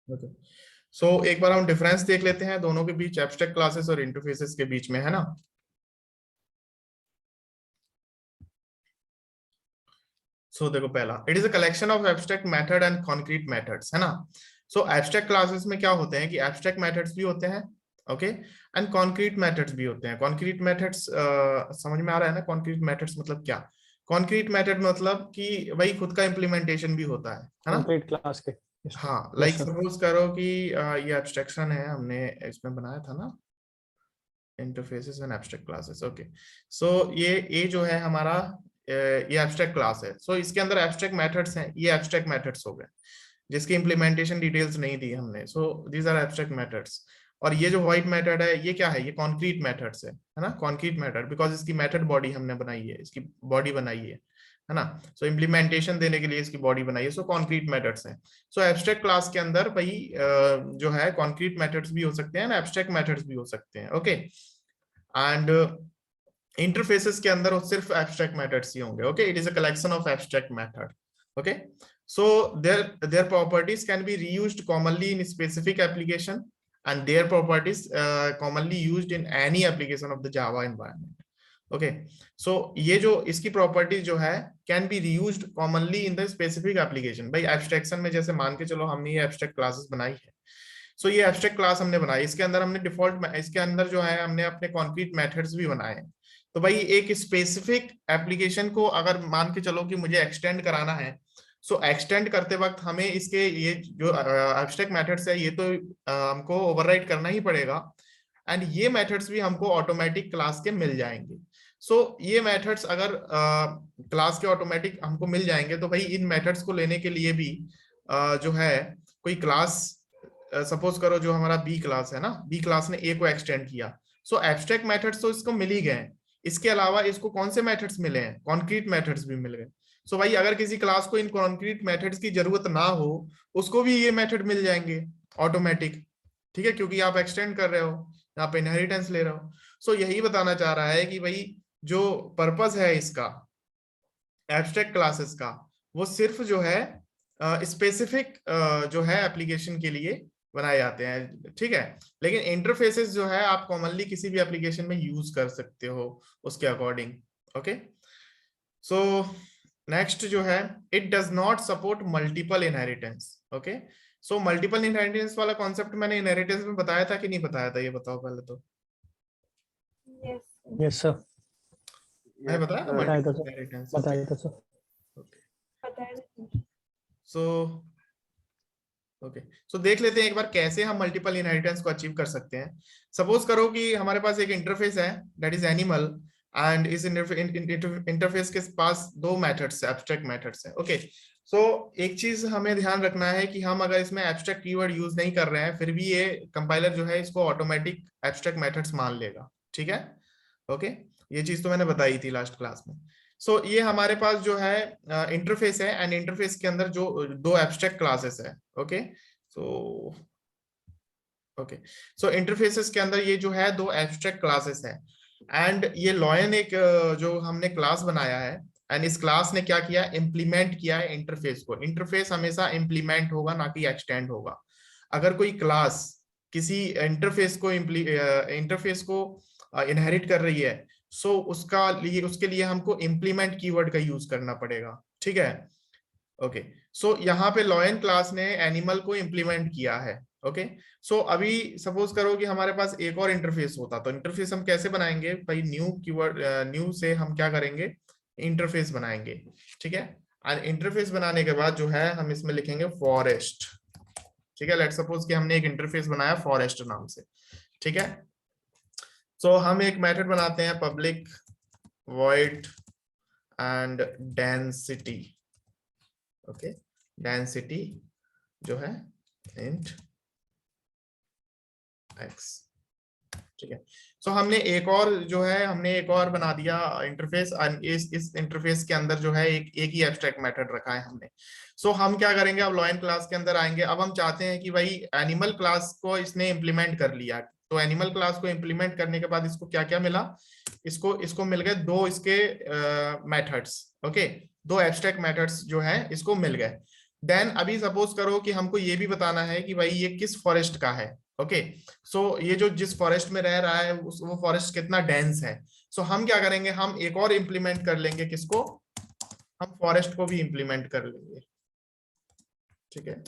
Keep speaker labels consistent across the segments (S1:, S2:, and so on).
S1: Okay, सो एक बार हम difference देख लेते हैं दोनों के बीच, एब्स्ट्रैक्ट क्लासेस और इंटरफेसेस के बीच में, है ना। सो देखो पहला, it is a collection of abstract method and concrete methods, है ना। सो एब्स्ट्रैक्ट क्लासेस में क्या होते हैं कि एब्स्ट्रैक्ट मेथड्स भी होते हैं, ओके, एंड कॉन्क्रीट मेथड्स भी होते हैं। कॉन्क्रीट मेथड्स समझ में आ रहा है ना, कॉन्क्रीट मेथड्स मतलब क्या। कॉन्क्रीट मेथड मतलब कि वही खुद का इम्प्लीमेंटेशन भी होता है ना।
S2: कंक्रीट क्लास के।
S1: हाँ,
S2: यस
S1: लाइक
S2: सर।
S1: सपोज करो कि ये एब्स्ट्रैक्शन है, हमने इसमें बनाया था ना, interfaces and abstract classes, okay. So ये जो है हमारा ये एब्स्ट्रैक्ट क्लास है। सो इसके अंदर एब्स्ट्रैक्ट मेथड्स हैं, ये एब्स्ट्रैक्ट मेथड्स हो गए जिसकी इंप्लीमेंटेशन डिटेल्स नहीं दी हमने। So these are abstract methods. और ये जो व्हाइट मेथड है ये क्या है, ये कॉन्क्रीट मेथड्स है ना, कॉन्क्रीट मेथड, बिकॉज इसकी मेथड बॉडी हमने बनाई है, इसकी बॉडी बनाई है ना। सो इम्प्लीमेंटेशन देने के लिए इसकी बॉडी बनाई है, सो कॉन्क्रीट मेथड्स हैं। सो एब्स्ट्रैक्ट क्लास के अंदर भाई जो है कॉन्क्रीट मेथड्स भी हो सकते हैं, एब्स्ट्रैक्ट मेथड्स भी हो सकते हैं, ओके। एंड इंटरफेसेस के अंदर सिर्फ एब्स्ट्रैक्ट मेथड्स ही होंगे, okay. It is a collection of abstract method, okay. So their properties can be reused commonly in specific application, and their properties commonly used in any application of the Java environment. Okay, so ये जो इसकी properties जो है can be reused commonly in the specific application। भाई abstraction में जैसे मान के चलो हमने ये एब्स्ट्रैक्ट क्लासेस बनाई है, सो ये एब्स्ट्रैक्ट क्लास हमने बनाई, इसके अंदर हमने डिफॉल्ट, इसके अंदर जो है हमने अपने कॉन्क्रीट मेथड्स भी बनाए हैं। तो भाई एक स्पेसिफिक एप्लीकेशन को अगर मान के चलो कि मुझे एक्सटेंड कराना है, सो एक्सटेंड करते वक्त हमें इसके ये जो एब्स्ट्रैक्ट मेथड्स है ये तो हमको ओवरराइड करना ही पड़ेगा, एंड ये मेथड्स भी हमको ऑटोमेटिक क्लास के मिल जाएंगे। सो ये मेथड्स अगर क्लास के ऑटोमेटिक हमको मिल जाएंगे, तो भाई इन मेथड्स को लेने के लिए भी जो है कोई क्लास, सपोज करो जो हमारा बी क्लास है ना, बी क्लास ने ए को एक्सटेंड किया, सो एब्स्ट्रैक्ट मेथड्स तो इसको मिल ही गए, इसके अलावा इसको कौन से मेथड्स मिले हैं, कॉन्क्रीट मेथड्स भी मिल गए। सो भाई अगर किसी क्लास को इन कॉन्क्रीट मेथड्स की जरूरत ना हो, उसको भी ये मेथड मिल जाएंगे ऑटोमेटिक, ठीक है, क्योंकि आप एक्सटेंड कर रहे हो, यहाँ पे इनहेरिटेंस ले रहे हो। सो यही बताना चाह रहा है कि भाई जो पर्पस है इसका एब्स्ट्रैक्ट क्लासेस का, वो सिर्फ जो है स्पेसिफिक जो है एप्लीकेशन के लिए बनाए जाते हैं, ठीक है। लेकिन इंटरफेसेस जो है आप कॉमनली किसी भी एप्लीकेशन में यूज कर सकते हो उसके अकॉर्डिंग, ओके। सो नेक्स्ट जो है, it does not support multiple inheritance, okay. So multiple inheritance वाला कॉन्सेप्ट मैंने इनहेरिटेंस में बताया था कि नहीं बताया था, ये बताओ पहले तो।
S2: Yes sir.
S1: मैंने बताया था
S2: बताया था
S1: मल्टीपल
S2: सर।
S1: Inheritance, okay.
S2: बताया था सर।
S1: सो ओके, सो देख लेते हैं एक बार कैसे हम मल्टीपल इनहेरिटेंस को अचीव कर सकते हैं। सपोज करो कि हमारे पास एक इंटरफेस है दैट इज एनिमल, एंड इस इंटरफेस के पास दो मेथड्स, एब्स्ट्रैक्ट मेथड्स है, ओके। सो एक चीज हमें ध्यान रखना है कि हम अगर इसमें एब्स्ट्रैक्ट कीवर्ड यूज नहीं कर रहे हैं, फिर भी ये कंपाइलर जो है इसको ऑटोमेटिक एब्स्ट्रैक्ट मेथड्स मान लेगा, ठीक है, ओके। ये चीज तो मैंने बताई थी लास्ट क्लास में। सो ये हमारे पास जो है इंटरफेस है, एंड इंटरफेस के अंदर जो दो एब्स्ट्रैक्ट क्लासेस है, ओके। सो ओके, सो इंटरफेसेस के अंदर ये जो है दो एब्स्ट्रैक्ट क्लासेस है, एंड ये लॉयन एक जो हमने क्लास बनाया है, एंड इस क्लास ने क्या किया, इम्प्लीमेंट किया है इंटरफेस को। इंटरफेस हमेशा इम्प्लीमेंट होगा ना कि एक्सटेंड होगा। अगर कोई क्लास किसी इंटरफेस को इनहेरिट कर रही है, सो उसके लिए हमको इम्प्लीमेंट कीवर्ड का यूज करना पड़ेगा, ठीक है, ओके। सो यहाँ पे लॉयन क्लास ने एनिमल को इम्प्लीमेंट किया है, ओके। सो अभी सपोज करो कि हमारे पास एक और इंटरफेस होता, तो इंटरफेस हम कैसे बनाएंगे भाई, न्यू कीवर्ड, न्यू से हम क्या करेंगे, इंटरफेस बनाएंगे, ठीक है। और इंटरफेस बनाने के बाद जो है हम इसमें लिखेंगे फॉरेस्ट, ठीक है। लेट सपोज कि हमने एक इंटरफेस बनाया फॉरेस्ट नाम से, ठीक है। सो हम एक मेथड बनाते हैं public void and density, okay, density जो है इंट x, ठीक है। सो हमने एक और जो है हमने एक और बना दिया इंटरफेस, इस इंटरफेस के अंदर जो है एक ही एब्स्ट्रैक्ट मेथड रखा है हमने। सो हम क्या करेंगे, अब लॉयन क्लास के अंदर आएंगे। अब हम चाहते हैं कि भाई एनिमल क्लास को इसने इम्प्लीमेंट कर लिया, तो एनिमल क्लास को इम्प्लीमेंट करने के बाद इसको क्या क्या मिला, इसको मिल गए दो इसके मेथड्स, ओके, दो एब्स्ट्रैक्ट मेथड्स जो है इसको मिल गए। देन अभी सपोज करो कि हमको ये भी बताना है कि भाई ये किस फॉरेस्ट का है। ओके, सो ये जो जिस फॉरेस्ट में रह रहा है वो फॉरेस्ट कितना डेंस है। सो हम क्या करेंगे, हम एक और इम्प्लीमेंट कर लेंगे, किसको, हम फॉरेस्ट को भी इम्प्लीमेंट कर लेंगे। ठीक है,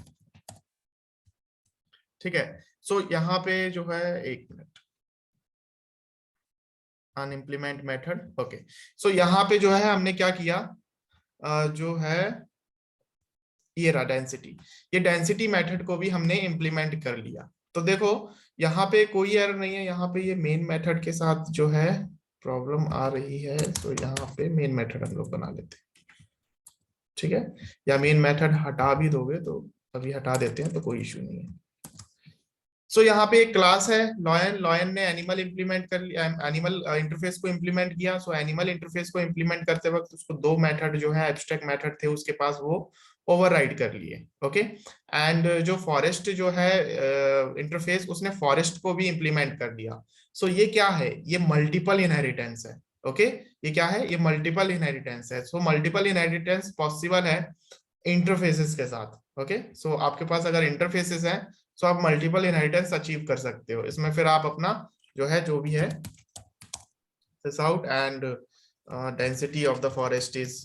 S1: ठीक है। सो यहाँ पे जो है, एक मिनट, अनइम्प्लीमेंट मेथड। ओके, सो यहाँ पे जो है हमने क्या किया, जो है ये रहा डेंसिटी, ये डेंसिटी मेथड को भी हमने इम्प्लीमेंट कर लिया। तो देखो यहाँ पे कोई एरर नहीं है, यहाँ पे ये मेन मेथड के साथ जो है प्रॉब्लम आ रही है। तो यहाँ पे मेन मेथड हम लोग बना लेते हैं। ठीक है, या मेन मेथड हटा भी दोगे तो अभी हटा देते हैं, तो कोई इश्यू नहीं है। सो यहाँ पे एक क्लास है लॉयन, लॉयन ने एनिमल इंप्लीमेंट कर लिया, एनिमल इंटरफेस को इंप्लीमेंट किया। सो एनिमल इंटरफेस को इंप्लीमेंट करते वक्त उसको दो मेथड जो है एब्स्ट्रैक्ट मेथड थे उसके पास, वो ओवरराइड कर लिए। ओके, एंड जो फॉरेस्ट जो है इंटरफेस, उसने फॉरेस्ट को भी इंप्लीमेंट कर दिया। सो ये क्या है, ये मल्टीपल इनहेरिटेंस है। ओके, ये क्या है, ये मल्टीपल इनहेरिटेंस है। सो मल्टीपल इनहेरिटेंस पॉसिबल है इंटरफेसेस के साथ। ओके, सो आपके पास अगर इंटरफेसेस है, सो आप मल्टीपल इनहेरिटेंस अचीव कर सकते हो। इसमें फिर आप अपना जो है जो भी है this out, and density of the forest is,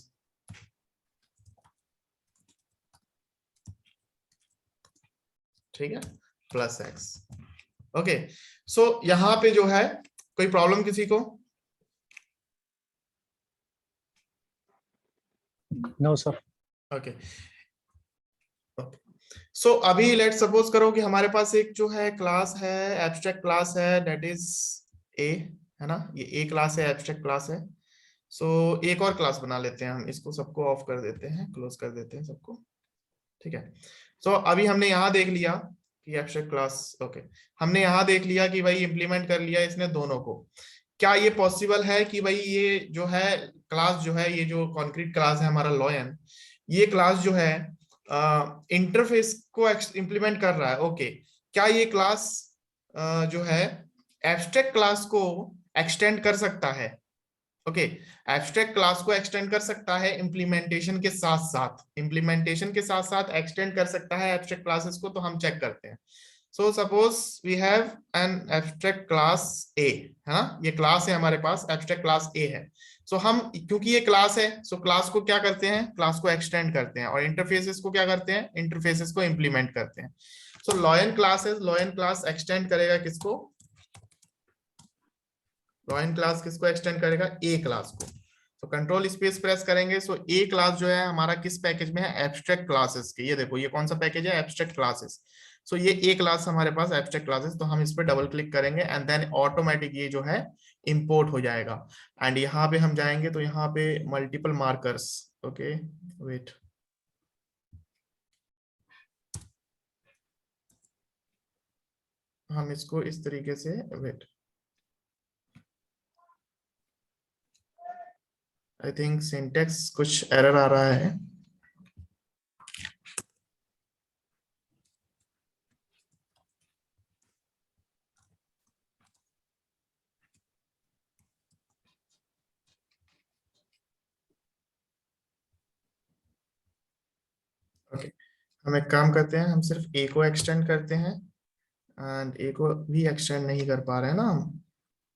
S1: ठीक है, प्लस एक्स। ओके, सो यहाँ पे जो है कोई प्रॉब्लम किसी को?
S2: No sir.
S1: ओके, सो अभी लेट सपोज करो कि हमारे पास एक जो है क्लास है, एब्स्ट्रैक्ट क्लास है, दैट इज ए, है ना, ये ए क्लास है, एब्स्ट्रैक्ट क्लास है। सो एक और क्लास बना लेते हैं हम, इसको सबको ऑफ कर देते हैं, क्लोज कर देते हैं सबको। ठीक है, सो अभी हमने यहाँ देख लिया कि एब्स्ट्रैक्ट क्लास, ओके, हमने यहाँ देख लिया कि भाई इंप्लीमेंट कर लिया इसने दोनों को। क्या ये पॉसिबल है कि भाई ये जो है क्लास जो है, ये जो कॉन्क्रीट क्लास है हमारा लॉयन, ये क्लास जो है इंटरफेस को इंप्लीमेंट कर रहा है। ओके, क्या ये क्लास जो है एब्स्ट्रैक्ट क्लास को एक्सटेंड कर सकता है? ओके, एब्स्ट्रैक्ट क्लास को एक्सटेंड कर सकता है इम्प्लीमेंटेशन के साथ साथ, इम्प्लीमेंटेशन के साथ साथ एक्सटेंड कर सकता है एब्स्ट्रैक्ट क्लासेस को। तो हम चेक करते हैं। So suppose we have an abstract class A, है ना, ये क्लास है हमारे पास, एब्स्ट्रैक्ट क्लास ए है। सो हम, क्योंकि ये क्लास है, सो क्लास को क्या करते हैं, क्लास को एक्सटेंड करते हैं, और इंटरफेसेस को क्या करते हैं, इंटरफेसेस को इंप्लीमेंट करते हैं। So lion classes, lion class extend करेगा किसको, लॉयन क्लास किसको एक्सटेंड करेगा, ए क्लास को। तो कंट्रोल स्पेस प्रेस करेंगे। सो ए क्लास जो है हमारा किस पैकेज में है, एब्स्ट्रैक्ट क्लासेस के। ये देखो ये कौन सा पैकेज है, एब्स्ट्रैक्ट क्लासेस। सो ये ए क्लास हमारे पास एब्स्ट्रैक्ट क्लासेस, तो हम इस पर डबल क्लिक करेंगे एंड देन ऑटोमेटिक ये जो है इंपोर्ट हो जाएगा। एंड यहाँ पे हम जाएंगे तो यहाँ पे मल्टीपल मार्कर्स, ओके वेट, हम इसको इस तरीके से, वेट, आई थिंक सिंटेक्स कुछ एरर आ रहा है। ओके, हम एक काम करते हैं, हम सिर्फ ए को एक्सटेंड करते हैं, एंड ए को भी एक्सटेंड नहीं कर पा रहे हैं ना हम,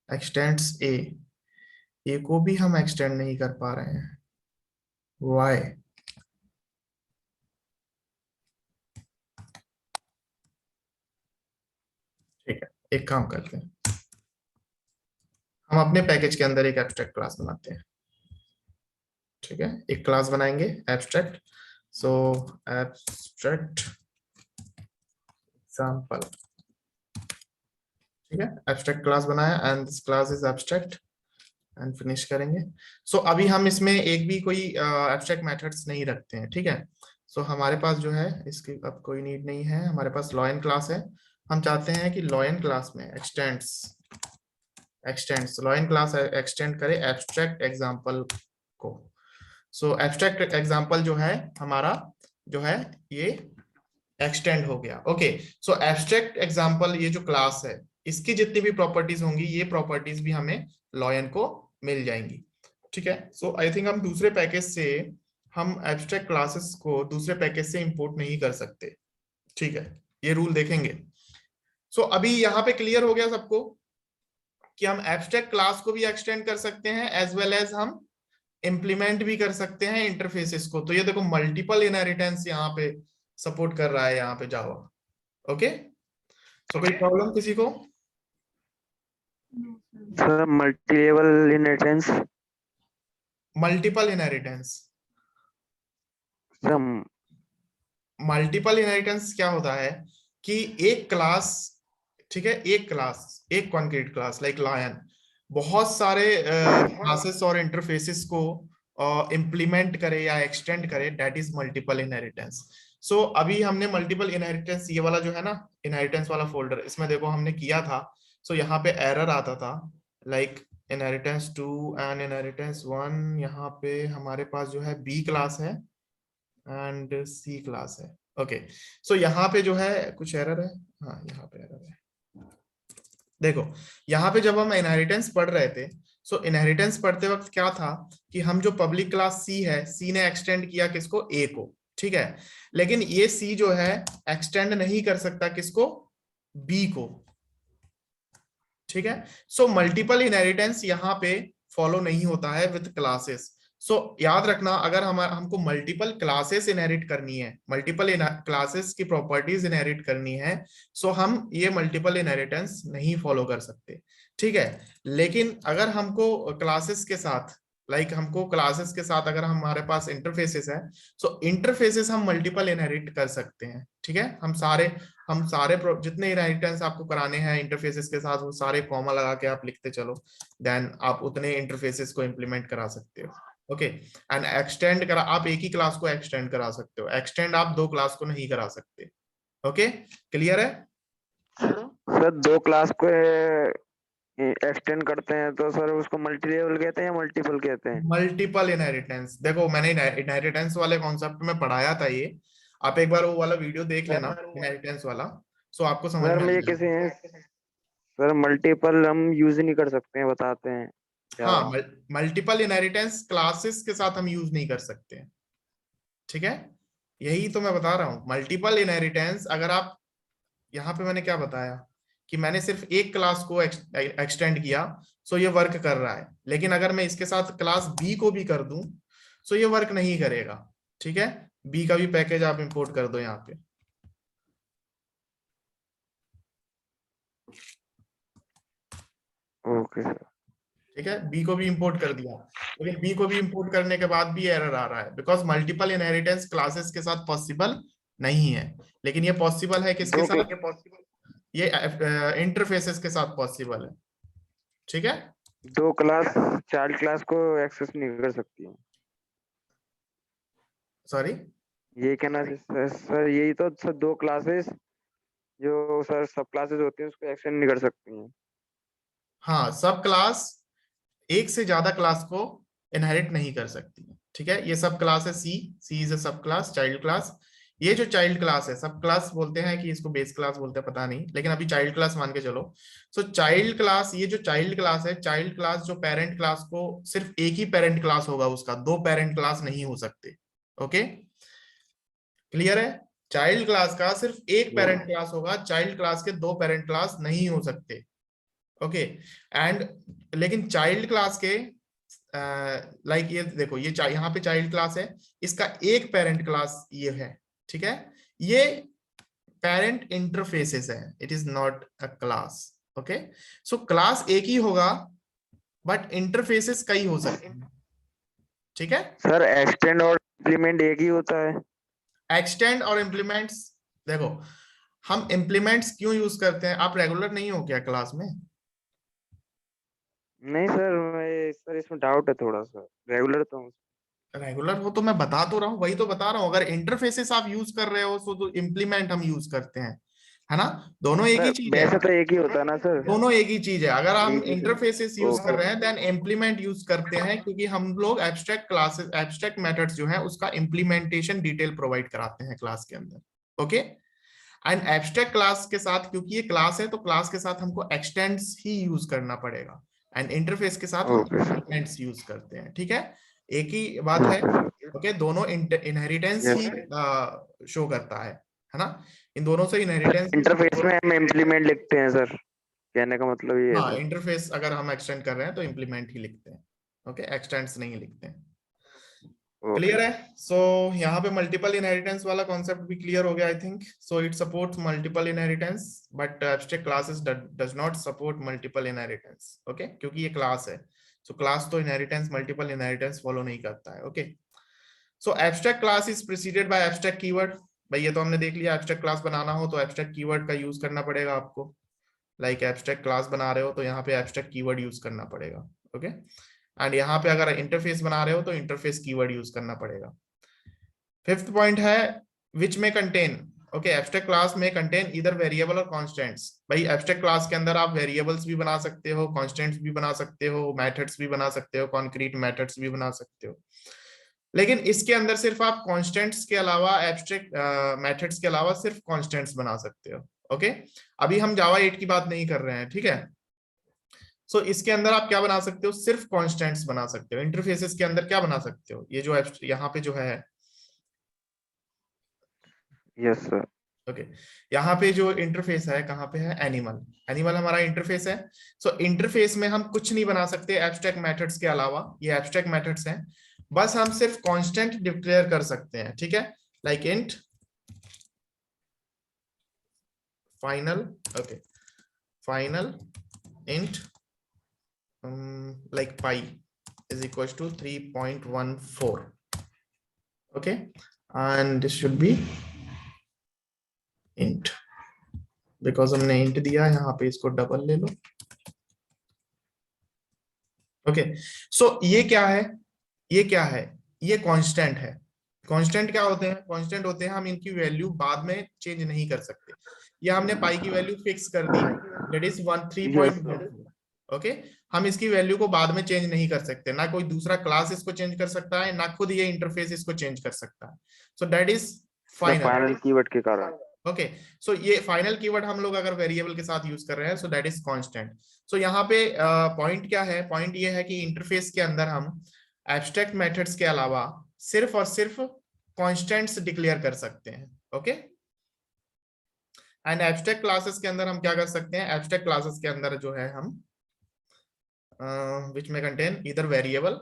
S1: एक्सटेंड्स ए को भी हम एक्सटेंड नहीं कर पा रहे हैं, वाई? ठीक है, एक काम करते हैं, हम अपने पैकेज के अंदर एक एब्स्ट्रैक्ट क्लास बनाते हैं। ठीक है, एक क्लास बनाएंगे एब्स्ट्रैक्ट। सो एब्स्ट्रैक्ट एग्जांपल, ठीक है, एब्स्ट्रैक्ट क्लास बनाया and this class is abstract, and finish करेंगे। सो अभी हम इसमें एक भी कोई एब्स्ट्रैक्ट मेथड्स नहीं रखते हैं। ठीक है, सो हमारे पास जो है इसकी अब कोई नीड नहीं है, हमारे पास लॉयन क्लास है। हम चाहते हैं कि लॉयन क्लास में एक्सटेंड्स लॉयन क्लास एक्सटेंड करे एब्स्ट्रैक्ट एग्जांपल को। सो एब्स्ट्रैक्ट एग्जांपल जो है हमारा जो है ये एक्सटेंड हो गया। ओके, सो एब्स्ट्रैक्ट एग्जांपल ये जो क्लास है, इसकी जितनी भी प्रॉपर्टीज होंगी, ये प्रॉपर्टीज भी हमें लॉयन को मिल जाएंगी। ठीक है, सो आई थिंक हम दूसरे पैकेज से हम एब्स्ट्रैक्ट क्लासेस को दूसरे पैकेज से इंपोर्ट नहीं कर सकते, ठीक है, ये रूल देखेंगे। सो अभी यहाँ पे क्लियर हो गया सबको कि हम एब्स्ट्रैक्ट क्लास को भी एक्सटेंड कर सकते हैं एज वेल एज हम इंप्लीमेंट भी कर सकते हैं इंटरफेसेस को। तो ये देखो मल्टीपल इनहेरिटेंस यहाँ पे सपोर्ट कर रहा है यहाँ पे जावा। ओके, तो कोई प्रॉब्लम किसी को?
S2: Sir multi level inheritance.
S1: Multiple inheritance,
S2: sir
S1: multiple inheritance क्या होता है कि एक क्लास, ठीक है, एक क्लास, एक कॉन्क्रीट क्लास लाइक लायन बहुत सारे क्लासेस और इंटरफेसेस को इम्प्लीमेंट करे या एक्सटेंड करे, दैट इज मल्टीपल इनहेरिटेंस। सो अभी हमने मल्टीपल इनहेरिटेंस, ये वाला जो है ना इनहेरिटेंस वाला फोल्डर, इसमें देखो हमने किया था। सो यहाँ पे एरर आता था लाइक इनहेरिटेंस 2 एंड इनहेरिटेंस 1, यहाँ पे हमारे पास जो है बी क्लास है एंड सी क्लास है। ओके, सो यहाँ पे जो है कुछ एरर है, हाँ यहाँ पे एरर है। देखो यहाँ पे जब हम इनहेरिटेंस पढ़ रहे थे, सो इनहेरिटेंस पढ़ते वक्त क्या था कि हम जो पब्लिक क्लास सी है, सी ने एक्सटेंड किया किसको, ए को, ठीक है, लेकिन ये सी जो है एक्सटेंड नहीं कर सकता किसको, बी को, ठीक है। सो मल्टीपल इनहेरिटेंस यहाँ पे फॉलो नहीं होता है विद क्लासेस। सो याद रखना, अगर हमको मल्टीपल क्लासेस इनहेरिट करनी है, मल्टीपल क्लासेस की प्रॉपर्टीज इनहेरिट करनी है, सो हम ये मल्टीपल इनहेरिटेंस नहीं फॉलो कर सकते, ठीक है। लेकिन अगर हमको क्लासेस के साथ, हमको क्लासेस के साथ अगर हमारे पास इंटरफेसेस है, सो इंटरफेसेस हम मल्टीपल इनहेरिट कर सकते हैं, ठीक है। हम सारे जितने इनहेरिटेंस आपको कराने हैं इंटरफेसेस के साथ, वो सारे कॉमा लगा के आप लिखते चलो, देन आप उतने इंटरफेसेस को इंप्लीमेंट करा सकते हो। ओके, एंड एक्सटेंड करा, आप एक ही क्लास को एक्सटेंड करा सकते हो, एक्सटेंड आप दो क्लास को नहीं करा सकते। ओके, क्लियर है?
S2: सर दो क्लास को एक्सटेंड करते हैं तो सर उसको मल्टी लेवल कहते हैं या मल्टीपल कहते हैं?
S1: मल्टीपल इनहेरिटेंस, देखो मैंने इनहेरिटेंस वाले कॉन्सेप्ट में पढ़ाया था ये, आप एक बार वो वाला वीडियो देख लेना इनहेरिटेंस वाला, सो आपको समझ
S2: सर
S1: में आ
S2: मुझे
S1: जाएगा।
S2: किसी सर मल्टीपल हम यूज नहीं कर सकते हैं, बताते हैं
S1: हाँ,
S2: जावा।
S1: मल्टीपल इनहेरिटेंस क्लासेस के साथ हम यूज नहीं कर सकते हैं, ठीक है, यही तो मैं बता रहा हूं। मल्टीपल इनहेरिटेंस अगर आप, यहाँ पे मैंने क्या बताया कि मैंने सिर्फ एक क्लास को एक्सटेंड किया, सो ये वर्क कर रहा है, लेकिन अगर मैं इसके साथ क्लास बी को भी कर दूं, सो ये वर्क नहीं करेगा, ठीक है। बी का भी पैकेज आप इंपोर्ट कर दो यहाँ पे,
S2: ओके सर।
S1: ठीक है, बी को भी इंपोर्ट कर दिया, लेकिन बी को भी इंपोर्ट करने के बाद भी एरर आ रहा है, बिकॉज मल्टीपल इनहेरिटेंस क्लासेस के साथ पॉसिबल नहीं है, लेकिन ये पॉसिबल है किसके
S2: दो
S1: साथ, ये इंटरफेसेस के साथ पॉसिबल है, ठीक है।
S2: दो क्लास चाइल्ड क्लास को एक्सेस नहीं कर सकती है।
S1: सॉरी,
S2: ये कहना सर यही तो सर, दो क्लासेस जो सर सब क्लासेस होती हैं उसको एक्सटेंड नहीं कर सकती हैं।
S1: हाँ, सब क्लास एक से ज्यादा क्लास को इनहेरिट नहीं कर सकती है, ठीक है। ये सब क्लास है, सी इज अ सब क्लास, चाइल्ड क्लास। ये जो चाइल्ड क्लास है, सब क्लास बोलते हैं कि इसको बेस क्लास बोलते हैं पता नहीं, लेकिन अभी चाइल्ड क्लास मान के चलो। सो चाइल्ड क्लास, ये जो चाइल्ड क्लास है, चाइल्ड क्लास जो पेरेंट क्लास को, सिर्फ एक ही पेरेंट क्लास होगा उसका, दो पेरेंट क्लास नहीं हो सकते। ओके, क्लियर है? चाइल्ड क्लास का सिर्फ एक पेरेंट क्लास होगा, चाइल्ड क्लास के दो पेरेंट क्लास नहीं हो सकते। ओके, एंड लेकिन चाइल्ड क्लास के ये देखो, ये यहाँ पे चाइल्ड क्लास है, इसका एक पेरेंट क्लास ये है, ठीक है। ये पेरेंट इंटरफेसेस है, it is not a class. Okay, so class एक ही होगा बट इंटरफेसेस कई हो सकते हैं, ठीक है।
S2: सर एक्सटेंड और इम्प्लीमेंट एक ही होता है?
S1: एक्सटेंड और इम्प्लीमेंट्स, देखो हम इम्प्लीमेंट्स क्यों यूज करते हैं, आप रेगुलर नहीं हो क्या क्लास में?
S2: नहीं सर, मैं सर इसमें डाउट है थोड़ा सा, रेगुलर तो हूँ।
S1: रेगुलर हो तो मैं बता तो रहा हूँ, वही तो बता रहा हूँ, अगर इंटरफेसेस आप यूज कर रहे हो तो इम्प्लीमेंट हम यूज करते हैं, है ना, दोनों एक ही
S2: सर
S1: चीज है।
S2: वैसे तो एक ही होता है ना सर?
S1: दोनों एक ही चीज है, अगर हम
S2: एक ही तो।
S1: इंटरफेसेस यूज कर
S2: ओके।
S1: रहे हैं देन इम्प्लीमेंट यूज करते हैं, क्योंकि हम लोग एब्स्ट्रैक्ट क्लासेस, एब्स्ट्रैक्ट मेथड्स जो है उसका इम्प्लीमेंटेशन डिटेल प्रोवाइड कराते हैं क्लास के अंदर। ओके, एंड एब्स्ट्रैक्ट क्लास के साथ, क्योंकि ये क्लास है तो क्लास के साथ हमको एक्सटेंड्स ही यूज करना पड़ेगा, एंड इंटरफेस के साथ हम
S2: ओके सर।
S1: इम्प्लीमेंट्स यूज करते हैं, ठीक है, एक ही बात है। ओके, दोनों इनहेरिटेंस
S2: Yes.
S1: ही शो करता है ना, इन दोनों से इनहेरिटेंस।
S2: इंटरफेस में हम इम्प्लीमेंट लिखते हैं सर, कहने का मतलब ये है
S1: हाँ,
S2: सर।
S1: इंटरफेस अगर हम एक्सटेंड कर रहे हैं तो इम्प्लीमेंट ही लिखते हैं, ओके, एक्सटेंड्स नहीं लिखते हैं।
S2: ओके।
S1: क्लियर है? सो यहाँ पे मल्टीपल इनहेरिटेंस वाला कॉन्सेप्ट भी क्लियर हो गया I think. So it supports multiple inheritance but abstract classes does not support multiple inheritance, okay, क्योंकि ये क्लास है। सो क्लास तो इनहेरिटेंस मल्टीपल इनहेरिटेंस फॉलो नहीं करता है, okay. So abstract class is preceded by abstract keyword. भाई ये तो हमने देख लिया, एब्स्ट्रैक्ट क्लास बनाना हो तो एब्स्ट्रैक्ट कीवर्ड का यूज करना पड़ेगा आपको। लाइक एब्स्ट्रैक्ट क्लास बना रहे हो तो यहाँ पे एब्स्ट्रैक्ट कीवर्ड यूज करना पड़ेगा, ओके। एंड यहाँ पे अगर इंटरफेस बना रहे हो तो इंटरफेस कीवर्ड यूज करना पड़ेगा। फिफ्थ पॉइंट है विच में कंटेन, ओके, एब्स्ट्रैक्ट क्लास में कंटेन इधर वेरिएबल और कॉन्स्टेंट्स। भाई एब्स्ट्रैक्ट क्लास के अंदर आप वेरिएबल्स भी बना सकते हो, कॉन्स्टेंट्स भी बना सकते हो, मेथड्स भी बना सकते हो, कॉन्क्रीट मेथड्स भी बना सकते हो। लेकिन इसके अंदर सिर्फ आप कॉन्स्टेंट्स के अलावा, एब्स्ट्रैक्ट मेथड्स के अलावा सिर्फ कॉन्स्टेंट्स बना सकते हो, ओके। अभी हम जावा 8 की बात नहीं कर रहे हैं, ठीक है। सो इसके अंदर आप क्या बना सकते हो, सिर्फ कॉन्स्टेंट्स बना सकते हो। इंटरफेसेस के अंदर क्या बना सकते हो, ये जो यहाँ पे जो है,
S2: यस सर।
S1: ओके, यहाँ पे जो इंटरफेस है कहाँ पे है, एनिमल। एनिमल हमारा इंटरफेस है। सो इंटरफेस में हम कुछ नहीं बना सकते एब्स्ट्रैक्ट मेथड्स के अलावा, ये एब्स्ट्रैक्ट मेथड्स हैं। बस हम सिर्फ कांस्टेंट डिक्लेयर कर सकते हैं, ठीक है, like int final, okay, final int like pi is equals to 3.14, okay, and this should be int because हमने int दिया, यहाँ पे इसको डबल ले लो, ओके। सो ये क्या है, ये क्या है, ये कांस्टेंट है। कांस्टेंट क्या होते हैं, कांस्टेंट होते हैं हम इनकी वैल्यू बाद में चेंज नहीं कर सकते। ये हमने पाई की वैल्यू फिक्स कर दी, दैट इज 3.14, ओके। हम इसकी वैल्यू को बाद में चेंज नहीं कर सकते, ना कोई दूसरा क्लास इसको चेंज कर सकता है, ना खुद ये इंटरफेस इसको चेंज कर सकता है। So that is final
S2: keyword के कारण।
S1: ओके। सो ये फाइनल कीवर्ड हम लोग अगर वेरिएबल के साथ यूज कर रहे हैं, सो दैट इज कांस्टेंट। सो यहाँ पे पॉइंट क्या है, पॉइंट ये है कि इंटरफेस के अंदर हम एब्स्ट्रैक्ट मेथड्स के अलावा सिर्फ और सिर्फ कांस्टेंट्स डिक्लेयर कर सकते हैं, ओके। एंड एब्स्ट्रैक्ट क्लासेस के अंदर हम क्या कर सकते हैं, एब्स्ट्रैक्ट क्लासेस के अंदर जो है हम विच में कंटेन इधर वेरिएबल,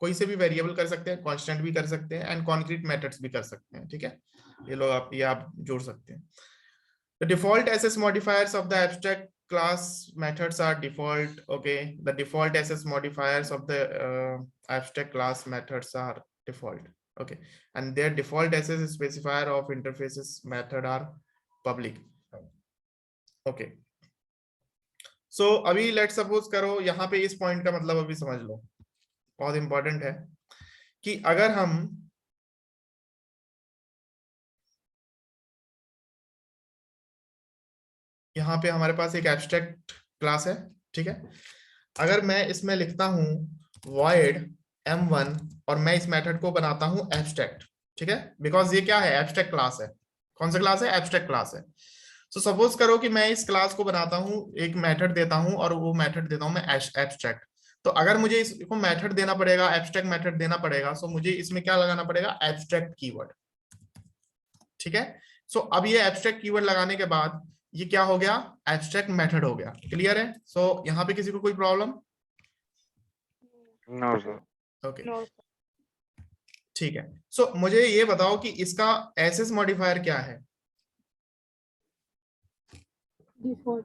S1: कोई से भी वेरिएबल कर सकते हैं, कांस्टेंट भी कर सकते हैं, एंड कॉन्क्रीट मेथड्स भी कर सकते हैं, ठीक है। ये लोग आप, ये आप जोड़ सकते हैं। The default SS modifiers of the abstract class methods are default, okay. The default SS modifiers of the abstract class methods are default, okay, and their default SS specifier of interfaces method are public, okay. सो अभी let suppose करो, यहाँ पे इस point का मतलब अभी समझ लो, बहुत इंपॉर्टेंट है कि अगर हम यहाँ पे हमारे पास एक एब्स्ट्रैक्ट क्लास है, ठीक है। अगर मैं इसमें लिखता हूं void m1 और मैं इस मेथड को बनाता हूं एब्स्ट्रैक्ट, ठीक है, बिकॉज ये क्या है, एब्स्ट्रैक्ट क्लास है। कौन सा क्लास है, एब्स्ट्रैक्ट क्लास है। सो सपोज करो कि मैं इस क्लास को बनाता हूं, एक मेथड देता हूं और वो मेथड देता हूं मैं एब्स्ट्रैक्ट। तो अगर मुझे इसको मेथड देना पड़ेगा, एब्स्ट्रैक्ट मेथड देना पड़ेगा, सो मुझे इसमें क्या लगाना पड़ेगा, एब्स्ट्रैक्ट कीवर्ड, ठीक है। सो अब ये एब्स्ट्रैक्ट कीवर्ड लगाने के बाद ये क्या हो गया, एब्स्ट्रैक्ट मेथड हो गया। क्लियर है? सो यहाँ पे किसी को कोई प्रॉब्लम?
S2: No sir.
S1: ओके, ठीक है। सो मुझे ये बताओ कि इसका एसएस मॉडिफायर क्या है,
S3: डिफॉल्ट।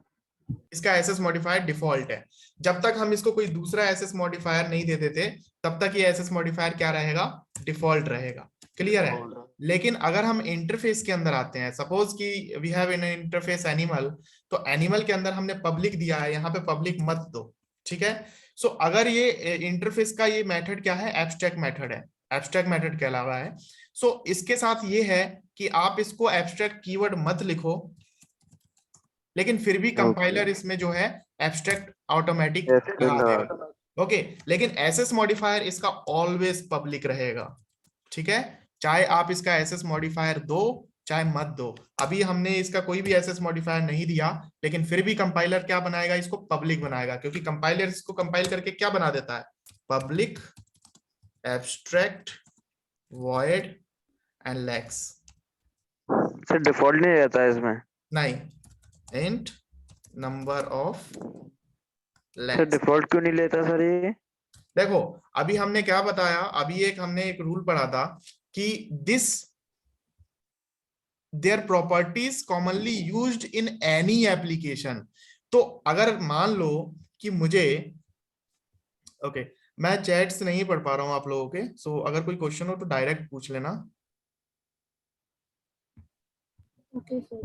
S1: इसका एसएस मॉडिफायर डिफॉल्ट है। जब तक हम इसको कोई दूसरा एसएस मॉडिफायर नहीं दे देते तब तक ये एसएस मॉडिफायर क्या रहेगा, डिफॉल्ट रहेगा। क्लियर है? लेकिन अगर हम इंटरफेस के अंदर आते हैं, सपोज कि we have an interface animal, तो एनिमल के अंदर हमने पब्लिक दिया है, यहाँ पे पब्लिक मत दो, ठीक है। सो अगर ये इंटरफेस का ये मेथड क्या है, एब्स्ट्रैक्ट मेथड है, एब्स्ट्रैक्ट मेथड के अलावा है। सो इसके साथ ये है कि आप इसको एब्स्ट्रैक्ट कीवर्ड मत लिखो, लेकिन फिर भी कंपाइलर इसमें जो है एब्स्ट्रैक्ट ऑटोमेटिक लगा देगा, ओके। लेकिन एसएस मॉडिफायर इसका ऑलवेज पब्लिक रहेगा, ठीक है। चाहे आप इसका एसएस मॉडिफायर दो चाहे मत दो। अभी हमने इसका कोई भी एसएस मॉडिफायर नहीं दिया, लेकिन फिर भी कंपाइलर क्या बनाएगा, इसको पब्लिक बनाएगा, क्योंकि कंपाइलर इसको कंपाइल करके क्या बना देता है, public abstract void and lex.
S2: Sir default नहीं रहता है इसमें?
S1: नहीं, int number of
S2: sir
S1: lex.
S2: Default क्यों नहीं लेता सर ये?
S1: देखो अभी हमने क्या बताया, अभी हमने एक रूल पढ़ा था कि this there properties commonly used in any application. तो अगर मान लो कि मुझे ओके मैं चैट्स नहीं पढ़ पा रहा हूं आप लोगों के, सो अगर कोई क्वेश्चन हो तो डायरेक्ट पूछ लेना।
S3: Okay, sir.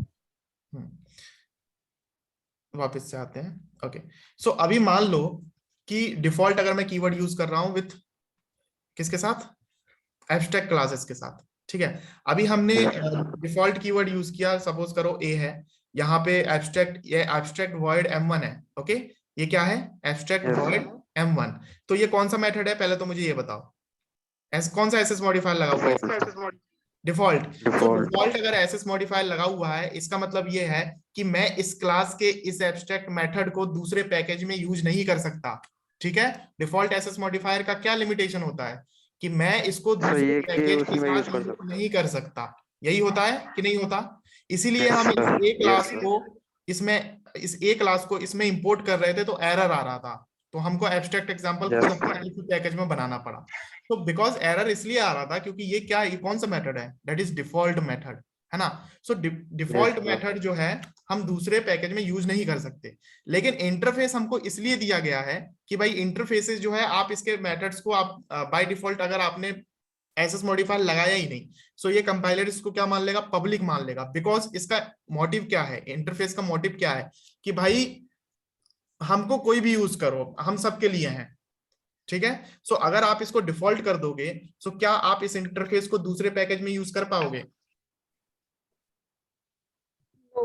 S1: वापस से आते हैं। ओके सो अभी मान लो कि डिफॉल्ट अगर मैं कीवर्ड यूज कर रहा हूं विथ किसके साथ, एब्स्ट्रैक्ट क्लासेस के साथ, ठीक है। अभी हमने डिफॉल्ट कीवर्ड यूज किया, सपोज करो ए है, यहाँ पे एब्स्ट्रैक्ट, ये एब्स्ट्रैक्ट वॉइड m1 है। ओके ये क्या है, एब्स्ट्रैक्ट
S2: Yes.
S1: Void m1। तो ये कौन सा मेथड है, पहले तो मुझे ये बताओ, कौन सा एसएस मॉडिफायर लगा हुआ है, डिफॉल्ट। तो
S2: डिफॉल्ट
S1: डिफॉल्ट अगर एसएस मॉडिफायर लगा हुआ है, इसका मतलब ये है कि मैं इस क्लास के इस एब्स्ट्रैक्ट मेथड को दूसरे पैकेज में यूज नहीं कर सकता, ठीक है। डिफॉल्ट एसएस मॉडिफायर का क्या लिमिटेशन होता है कि मैं इसको
S2: सर
S1: दूसरे
S2: ये कि
S1: पैकेज के
S2: उसमें यूज
S1: साथ
S2: कर
S1: यूज
S2: सकते
S1: नहीं कर सकता, यही होता है कि नहीं होता। इसीलिए
S2: हैं?
S1: हम इस ए
S2: यस
S1: क्लास
S2: सर।
S1: को इसमें, इस ए क्लास को इसमें इंपोर्ट कर रहे थे तो एरर आ रहा था, तो हमको एब्स्ट्रैक्ट एग्जांपल खुद
S2: Yes.
S1: अपने इसी पैकेज में बनाना पड़ा। तो बिकॉज एरर इसलिए आ रहा था क्योंकि ये क्या, ये कौन सा मेथड है, दैट इज डिफॉल्ट मेथड, है ना। सो डिफॉल्ट
S2: Yes, sir.
S1: मेथड जो है हम दूसरे पैकेज में यूज नहीं कर सकते। लेकिन इंटरफेस हमको इसलिए दिया गया है कि भाई इंटरफेसेस जो है आप इसके मेथड्स को आप बाय डिफॉल्ट अगर आपने एसएस मॉडिफायर लगाया ही नहीं, सो ये कंपाइलर इसको क्या मान लेगा, पब्लिक मान लेगा। बिकॉज इसका मोटिव क्या है, इंटरफेस का मोटिव क्या है कि भाई हमको कोई भी यूज करो, हम सबके लिए हैं, ठीक है। सो अगर आप इसको डिफॉल्ट कर दोगे, सो क्या आप इस इंटरफेस को दूसरे पैकेज में यूज कर पाओगे,
S3: No.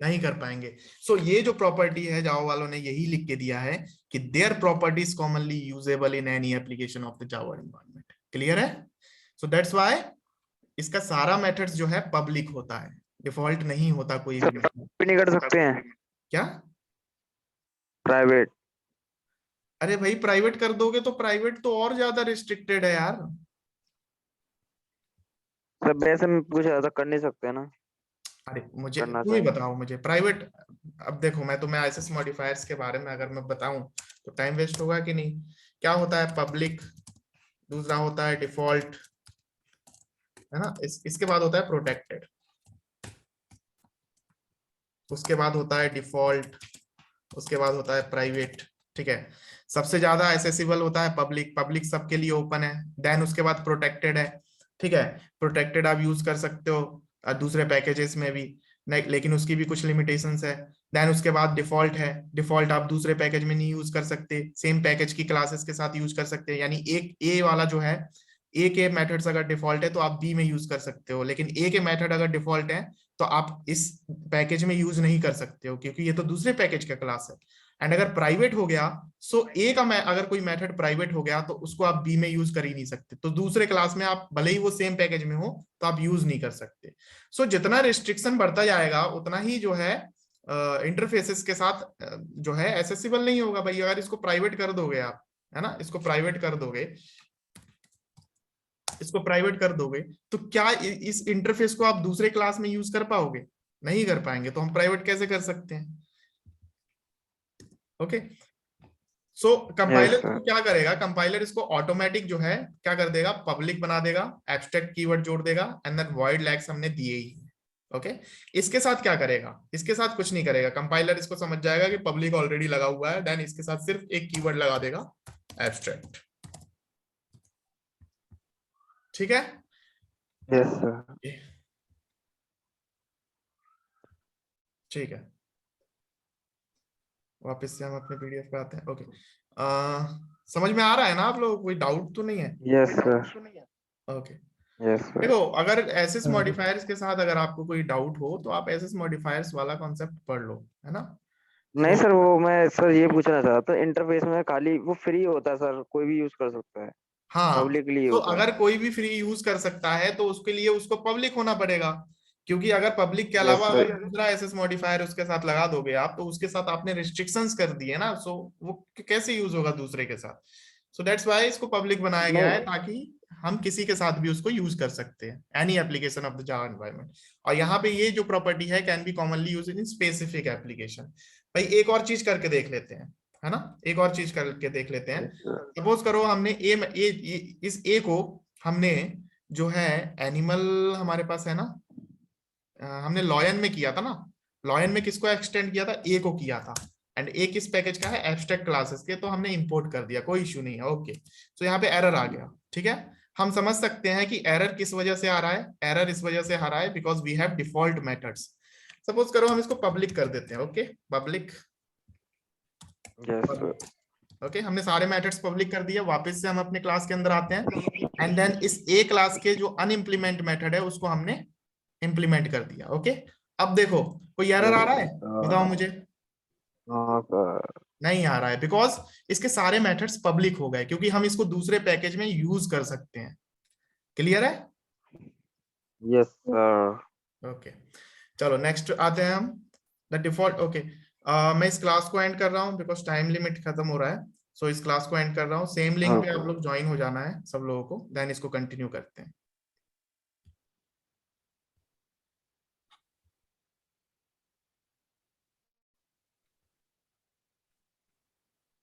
S1: नहीं कर पाएंगे। सो ये जो प्रॉपर्टी है, जावा वालों ने यही लिख के दिया है कि their properties commonly usable in any application of the Java environment. Clear है। सो दैट्स व्हाई इसका सारा मेथड्स जो है पब्लिक होता है, डिफॉल्ट नहीं होता कोई भी
S2: सर
S1: method।
S2: भी नहीं कर सकते हैं
S1: क्या,
S2: प्राइवेट?
S1: अरे भाई प्राइवेट कर दोगे तो प्राइवेट तो और ज्यादा रिस्ट्रिक्टेड है यार।
S2: सर वैसे मैं पूछ रहा था, कर नहीं सकते ना?
S1: अरे मुझे
S2: करना
S1: तुम ही
S2: चाहिए।
S1: बताओ मुझे प्राइवेट। अब देखो मैं तुम्हें एसएस मॉडिफायर्स के बारे में अगर मैं बताऊं तो टाइम वेस्ट होगा कि नहीं। क्या होता है पब्लिक, दूसरा होता है डिफॉल्ट, है ना। इसके बाद होता है प्रोटेक्टेड, उसके बाद होता है डिफॉल्ट, उसके बाद होता है प्राइवेट, ठीक है। सबसे ज्यादा एसेसिबल होता है पब्लिक, पब्लिक सबके लिए ओपन है। देन उसके बाद प्रोटेक्टेड है, ठीक है। प्रोटेक्टेड आप यूज कर सकते हो दूसरे पैकेजेस में भी, लेकिन उसकी भी कुछ लिमिटेशंस है। देन उसके बाद डिफॉल्ट है, डिफॉल्ट आप दूसरे पैकेज में नहीं यूज कर सकते, सेम पैकेज की क्लासेस के साथ यूज कर सकते हैं। यानी एक ए वाला जो है, ए के मेथड्स अगर डिफॉल्ट है तो आप बी में यूज कर सकते हो, लेकिन ए के मेथड अगर डिफॉल्ट है तो आप इस पैकेज में यूज नहीं कर सकते हो क्योंकि ये तो दूसरे पैकेज का क्लास है। एंड अगर प्राइवेट हो गया, सो ए का अगर कोई मेथड प्राइवेट हो गया तो उसको आप बी में यूज कर ही नहीं सकते, तो दूसरे क्लास में आप भले ही वो सेम पैकेज में हो तो आप यूज नहीं कर सकते। सो जितना रिस्ट्रिक्शन बढ़ता जाएगा उतना ही जो है इंटरफेसेस के साथ जो है एसेसिबल नहीं होगा भाई। अगर इसको प्राइवेट कर दोगे आप, है ना, इसको प्राइवेट कर दोगे, इसको प्राइवेट कर दोगे तो क्या इस इंटरफेस को आप दूसरे क्लास में यूज कर पाओगे, नहीं कर पाएंगे। तो हम प्राइवेट कैसे कर सकते हैं, ओके। सो कंपाइलर
S2: Yes, sir.
S1: क्या करेगा, कंपाइलर इसको ऑटोमेटिक जो है क्या कर देगा, पब्लिक बना देगा, एब्स्ट्रैक्ट कीवर्ड जोड़ देगा, एंड देन वॉइड लैग्स हमने दिए ही, ओके। इसके साथ क्या करेगा, इसके साथ कुछ नहीं करेगा। कंपाइलर इसको समझ जाएगा कि पब्लिक ऑलरेडी लगा हुआ है, देन इसके साथ सिर्फ एक कीवर्ड लगा देगा, एब्स्ट्रैक्ट, ठीक है।
S2: Yes, sir.
S1: ठीक है, वापस से हम अपने पीडीएफ पे आते हैं। ओके समझ में आ रहा है ना आप लोगों को, कोई डाउट तो नहीं है।
S2: Yes, sir.
S1: Okay
S2: Yes, sir.
S1: देखो अगर एसएस मॉडिफायर्स के साथ अगर आपको कोई डाउट हो तो आप एसएस मॉडिफायर्स वाला कॉन्सेप्ट पढ़ लो, है ना।
S2: नहीं
S1: So,
S2: सर, वो मैं सर ये पूछना चाह रहा था, इंटरफेस में खाली वो फ्री होता है सर, कोई भी यूज कर सकता है,
S1: हाँ
S2: पब्लिक के लिए
S1: तो
S2: होता है?
S1: अगर कोई भी फ्री यूज कर सकता है तो उसके लिए उसको पब्लिक होना पड़ेगा, क्योंकि अगर पब्लिक के
S2: यस
S1: अलावा
S2: सर।
S1: अगर दूसरा एसएस मॉडिफायर उसके साथ लगा दोगे आप तो उसके साथ आपने रिस्ट्रिक्शंस कर दिए ना, सो वो कैसे यूज होगा दूसरे के साथ। सो दैट्स व्हाई इसको पब्लिक बनाया गया है
S2: नहीं
S1: ताकि हम किसी के साथ भी उसको यूज कर सकते हैं, any application of the Java environment. और यहाँ पे ये जो प्रॉपर्टी है can be commonly use in specific application. भाई एक और चीज करके देख लेते हैं, है ना, एक और चीज करके देख लेते हैं। सपोज करो हमने इस ए को हमने जो है एनिमल हमारे पास है ना, हमने लॉयन में किया था ना, लॉयन में किसको एक्सटेंड किया था, ए को किया था। एंड ए किस पैकेज का है, एब्स्ट्रैक्ट क्लासेस के, तो हमने इंपोर्ट कर दिया, कोई इश्यू नहीं है। ओके, तो यहाँ पे एरर आ गया, ठीक है। हम समझ सकते हैं कि एरर किस वजह से आ रहा है, एरर इस वजह से आ रहा है because we have default methods. Suppose करो हम इसको पब्लिक कर देते हैं, ओके, पब्लिक। ओके, हमने सारे मेथड्स पब्लिक कर दिए, वापस से हम अपने क्लास के अंदर आते हैं एंड देन इस ए क्लास के जो अनइम्प्लीमेंट मेथड है उसको हमने इंप्लीमेंट कर दिया। ओके, अब देखो कोई एरर आ रहा है, बताओ मुझे। नहीं आ रहा है बिकॉज इसके सारे मेथड्स पब्लिक हो गए, क्योंकि हम इसको दूसरे पैकेज में यूज कर सकते हैं। क्लियर है?
S2: Yes sir.
S1: ओके, चलो नेक्स्ट आते हैं हम, द डिफॉल्ट। ओके, मैं इस क्लास को एंड कर रहा हूँ बिकॉज टाइम लिमिट खत्म हो रहा है। सो इस क्लास को एंड कर रहा हूँ, सेम लिंक पे आप लोग ज्वाइन हो जाना है सब लोगों को, देन इसको कंटिन्यू करते हैं।